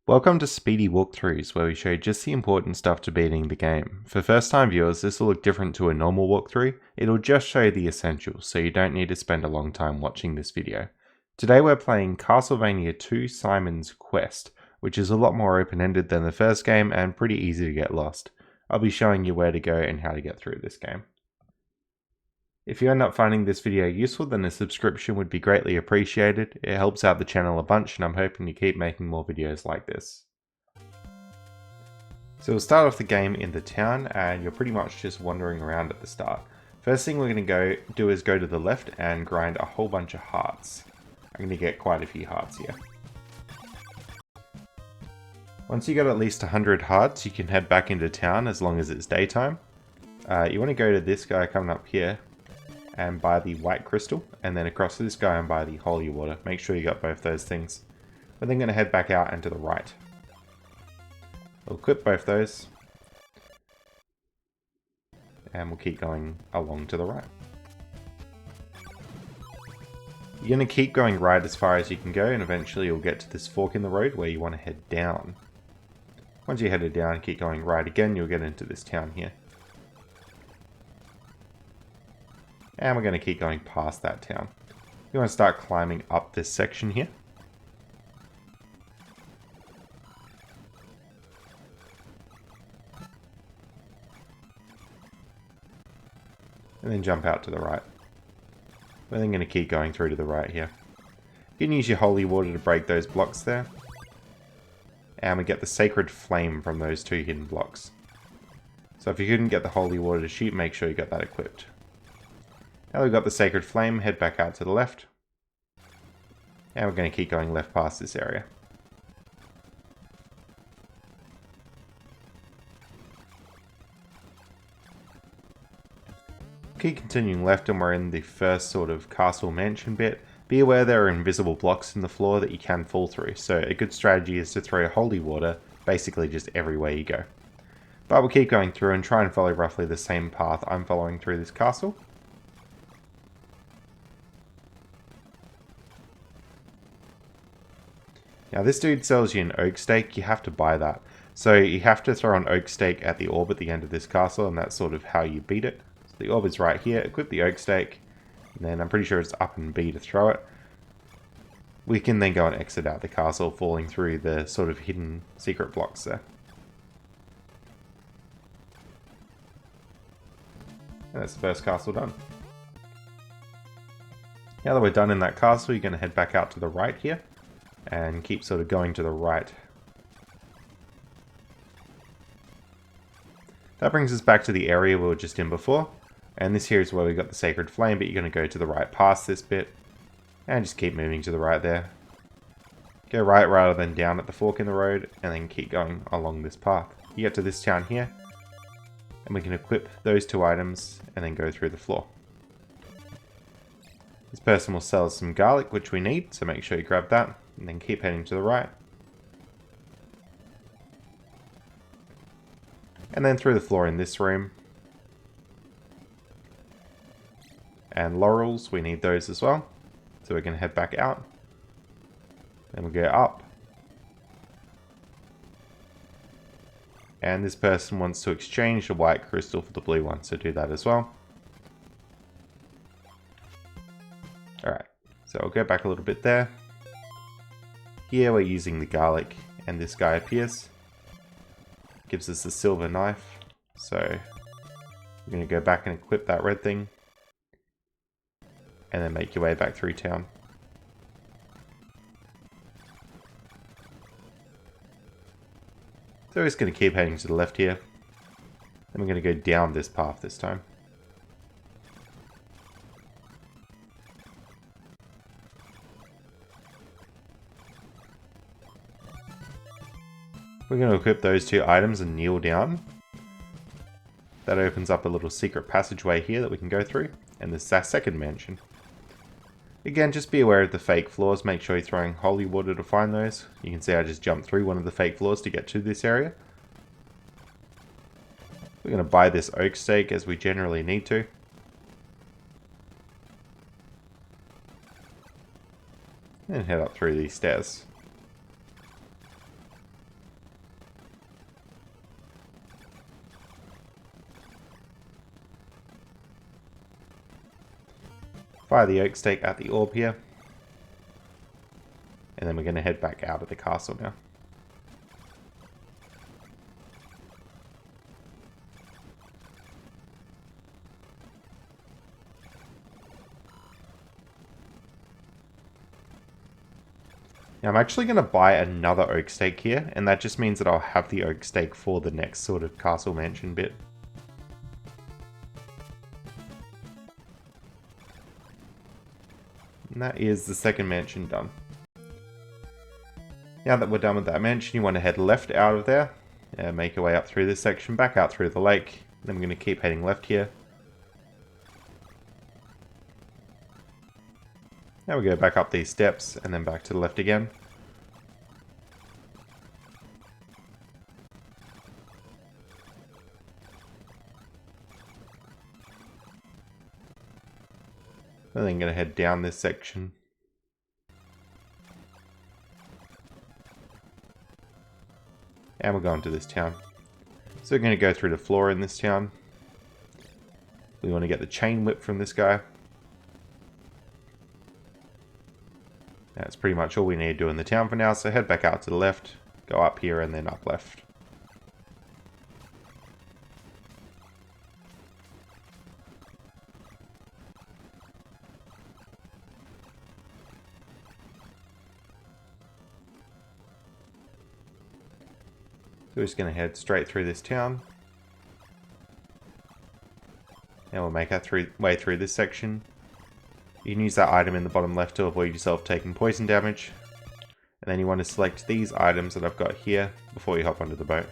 Welcome to Speedy Walkthroughs, where we show just the important stuff to beating the game. For first time viewers, this will look different to a normal walkthrough. It'll just show the essentials, so you don't need to spend a long time watching this video. Today we're playing Castlevania 2 Simon's Quest, which is a lot more open-ended than the first game and pretty easy to get lost. I'll be showing you where to go and how to get through this game. If you end up finding this video useful, then a subscription would be greatly appreciated. It helps out the channel a bunch, and I'm hoping to keep making more videos like this. So we'll start off the game in the town, and you're pretty much just wandering around at the start. First thing we're going to do is go to the left and grind a whole bunch of hearts. I'm going to get quite a few hearts here. Once you get at least 100 hearts, you can head back into town as long as it's daytime. You want to go to this guy coming up here and buy the white crystal, and then across to this guy and buy the holy water. Make sure you got both those things. We're then going to head back out and to the right. We'll equip both those, and we'll keep going along to the right. You're going to keep going right as far as you can go, and eventually you'll get to this fork in the road where you want to head down. Once you headed down, keep going right again, you'll get into this town here. And we're going to keep going past that town. You want to start climbing up this section here. And then jump out to the right. We're then going to keep going through to the right here. You can use your holy water to break those blocks there. And we get the sacred flame from those two hidden blocks. So if you couldn't get the holy water to shoot, make sure you got that equipped. Now we've got the sacred flame, head back out to the left. And we're going to keep going left past this area. Keep continuing left, and we're in the first sort of castle mansion bit. Be aware there are invisible blocks in the floor that you can fall through, so a good strategy is to throw holy water basically just everywhere you go. But we'll keep going through and try and follow roughly the same path I'm following through this castle. Now this dude sells you an oak stake, you have to buy that. So you have to throw an oak stake at the orb at the end of this castle, and that's sort of how you beat it. So the orb is right here, equip the oak stake, and then I'm pretty sure it's up and B to throw it. We can then go and exit out the castle, falling through the sort of hidden secret blocks there. And that's the first castle done. Now that we're done in that castle, you're going to head back out to the right here. And keep sort of going to the right. That brings us back to the area we were just in before. And this here is where we got the sacred flame, but you're going to go to the right past this bit. And just keep moving to the right there. Go right rather than down at the fork in the road, and then keep going along this path. You get to this town here, and we can equip those two items, and then go through the floor. This person will sell us some garlic, which we need, so make sure you grab that. And then keep heading to the right. And then through the floor in this room. And laurels, we need those as well. So we're going to head back out. Then we'll go up. And this person wants to exchange the white crystal for the blue one, so do that as well. Alright, so I'll go back a little bit there. Here we're using the garlic, and this guy appears. Gives us the silver knife, so we're going to go back and equip that red thing. And then make your way back through town. So we're just going to keep heading to the left here. Then we're going to go down this path this time. We're going to equip those two items and kneel down. That opens up a little secret passageway here that we can go through. And this is our second mansion. Again, just be aware of the fake floors. Make sure you're throwing holy water to find those. You can see I just jumped through one of the fake floors to get to this area. We're going to buy this oak stake as we generally need to. And head up through these stairs. Fire the oak stake at the orb here. And then we're going to head back out of the castle now. Now I'm actually going to buy another oak stake here, and that just means that I'll have the oak stake for the next sort of castle mansion bit. And that is the second mansion done. Now that we're done with that mansion, you want to head left out of there, make your way up through this section, back out through the lake, then we're going to keep heading left here. Now we go back up these steps, and then back to the left again. And then going to head down this section. And we're going to this town. So we're going to go through the floor in this town. We want to get the chain whip from this guy. That's pretty much all we need to do in the town for now, so head back out to the left, go up here and then up left. So we're just going to head straight through this town. And we'll make our way through this section. You can use that item in the bottom left to avoid yourself taking poison damage. And then you want to select these items that I've got here before you hop onto the boat.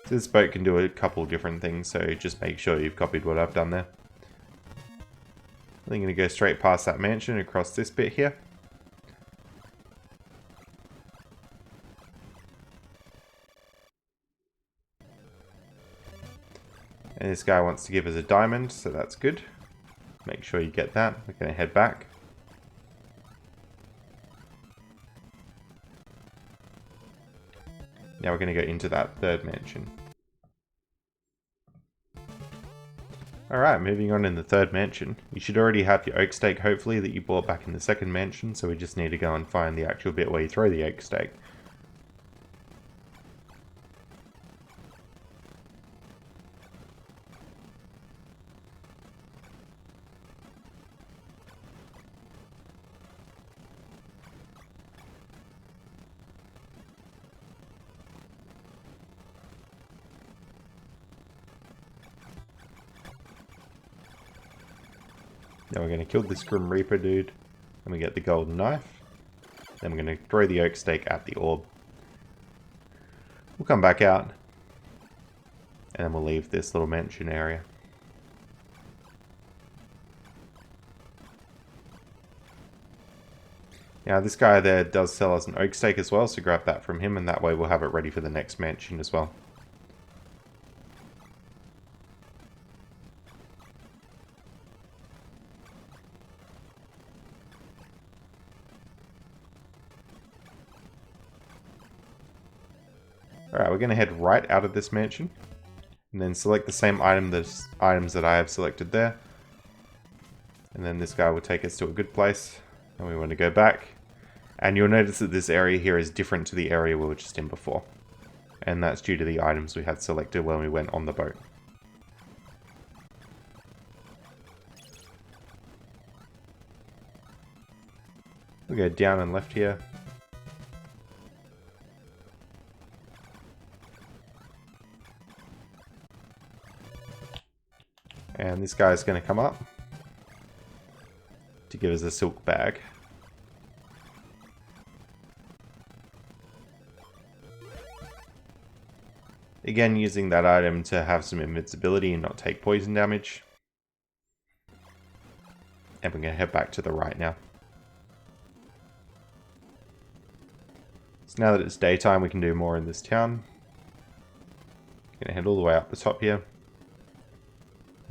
So this boat can do a couple different things, so just make sure you've copied what I've done there. I'm going to go straight past that mansion across this bit here. And this guy wants to give us a diamond, so that's good. Make sure you get that. We're going to head back. Now we're going to go into that third mansion. Alright, moving on in the third mansion. You should already have your oak stake, hopefully, that you bought back in the second mansion, so we just need to go and find the actual bit where you throw the oak stake. Now we're going to kill this Grim Reaper dude, and we get the golden knife. Then we're going to throw the oak stake at the orb. We'll come back out, and then we'll leave this little mansion area. Now this guy there does sell us an oak stake as well, so grab that from him, and that way we'll have it ready for the next mansion as well. Alright, we're going to head right out of this mansion, and then select the same items that I have selected there. And then this guy will take us to a good place, and we want to go back. And you'll notice that this area here is different to the area we were just in before. And that's due to the items we had selected when we went on the boat. We'll go down and left here. And this guy's going to come up to give us a silk bag. Again, using that item to have some invincibility and not take poison damage. And we're going to head back to the right now. So now that it's daytime, we can do more in this town. Going to head all the way up the top here.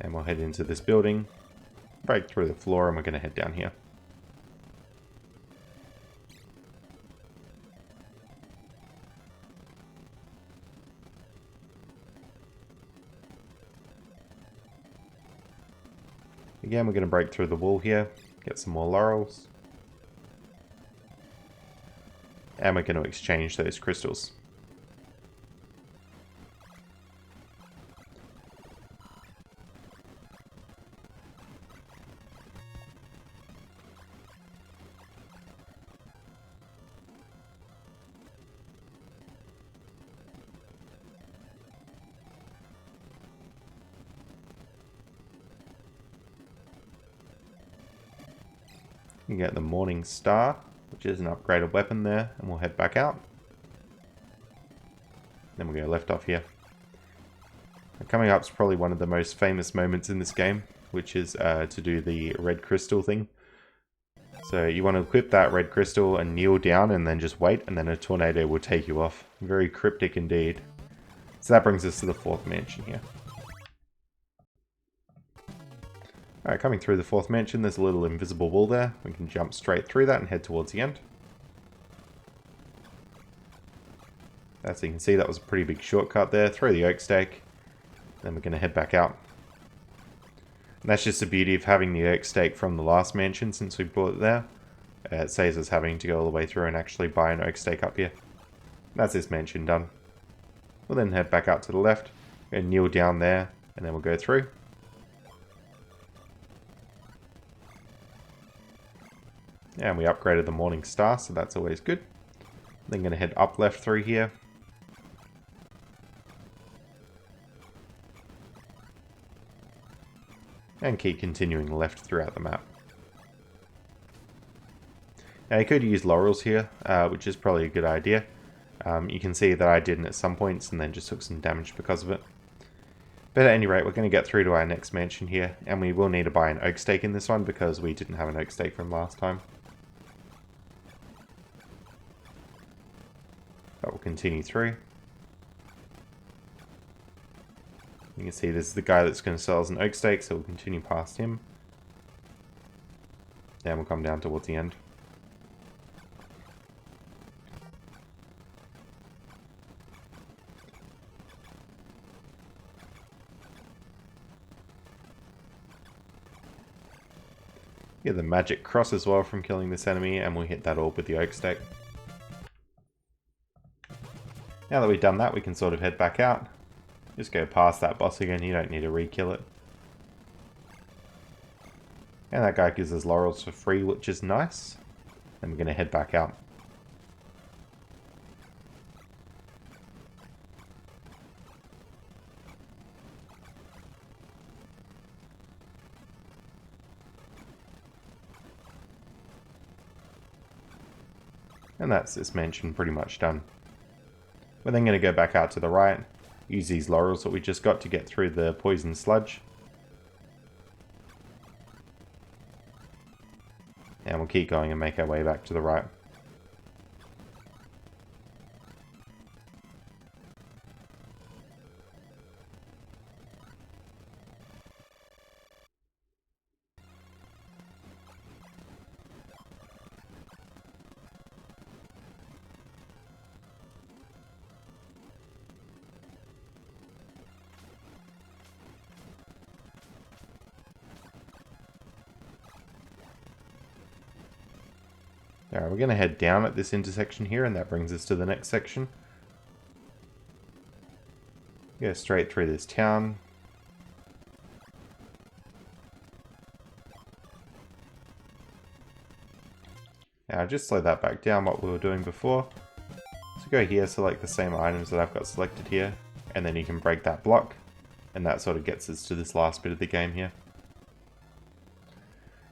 And we'll head into this building, break through the floor, and we're going to head down here. Again, we're going to break through the wall here, get some more laurels. And we're going to exchange those crystals. You get the Morning Star, which is an upgraded weapon there, and we'll head back out. Then we'll go left off here. And coming up is probably one of the most famous moments in this game, which is to do the red crystal thing. So you want to equip that red crystal and kneel down and then just wait, and then a tornado will take you off. Very cryptic indeed. So that brings us to the 4th mansion here. Alright, coming through the 4th mansion, there's a little invisible wall there. We can jump straight through that and head towards the end. As you can see, that was a pretty big shortcut there. Throw the oak stake, then we're going to head back out. And that's just the beauty of having the oak stake from the last mansion since we brought it there. It saves us having to go all the way through and actually buy an oak stake up here. That's this mansion done. We'll then head back out to the left and kneel down there, and then we'll go through. And we upgraded the Morning Star, so that's always good. Then going to head up left through here. And keep continuing left throughout the map. Now you could use laurels here, which is probably a good idea. You can see that I didn't at some points and then just took some damage because of it. But at any rate, we're going to get through to our next mansion here, and we will need to buy an oak stake in this one because we didn't have an oak stake from last time. But we'll continue through. You can see this is the guy that's going to sell us an oak stake, so we'll continue past him. Then we'll come down towards the end. Get the magic cross as well from killing this enemy, and we'll hit that orb with the oak stake. Now that we've done that, we can sort of head back out. Just go past that boss again, you don't need to re-kill it. And that guy gives us laurels for free, which is nice. And we're going to head back out. And that's this mansion pretty much done. We're then going to go back out to the right, use these laurels that we just got to get through the poison sludge. And we'll keep going and make our way back to the right. Alright, we're going to head down at this intersection here, and that brings us to the next section. Go straight through this town. Now just slow that back down what we were doing before. So go here, select the same items that I've got selected here, and then you can break that block, and that sort of gets us to this last bit of the game here.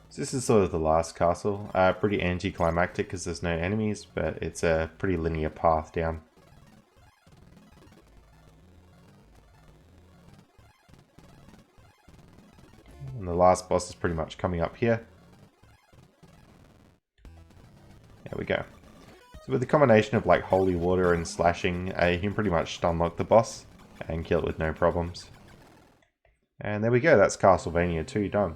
So this is sort of the last castle. Pretty anticlimactic because there's no enemies, but it's a pretty linear path down. And the last boss is pretty much coming up here. There we go. So with the combination of like holy water and slashing, you can pretty much stunlock the boss and kill it with no problems. And there we go, that's Castlevania 2 done.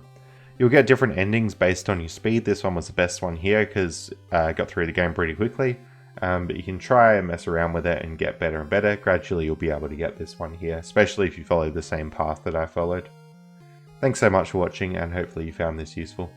You'll get different endings based on your speed. This one was the best one here because I got through the game pretty quickly. But you can try and mess around with it and get better and better. Gradually you'll be able to get this one here, especially if you follow the same path that I followed. Thanks so much for watching, and hopefully you found this useful.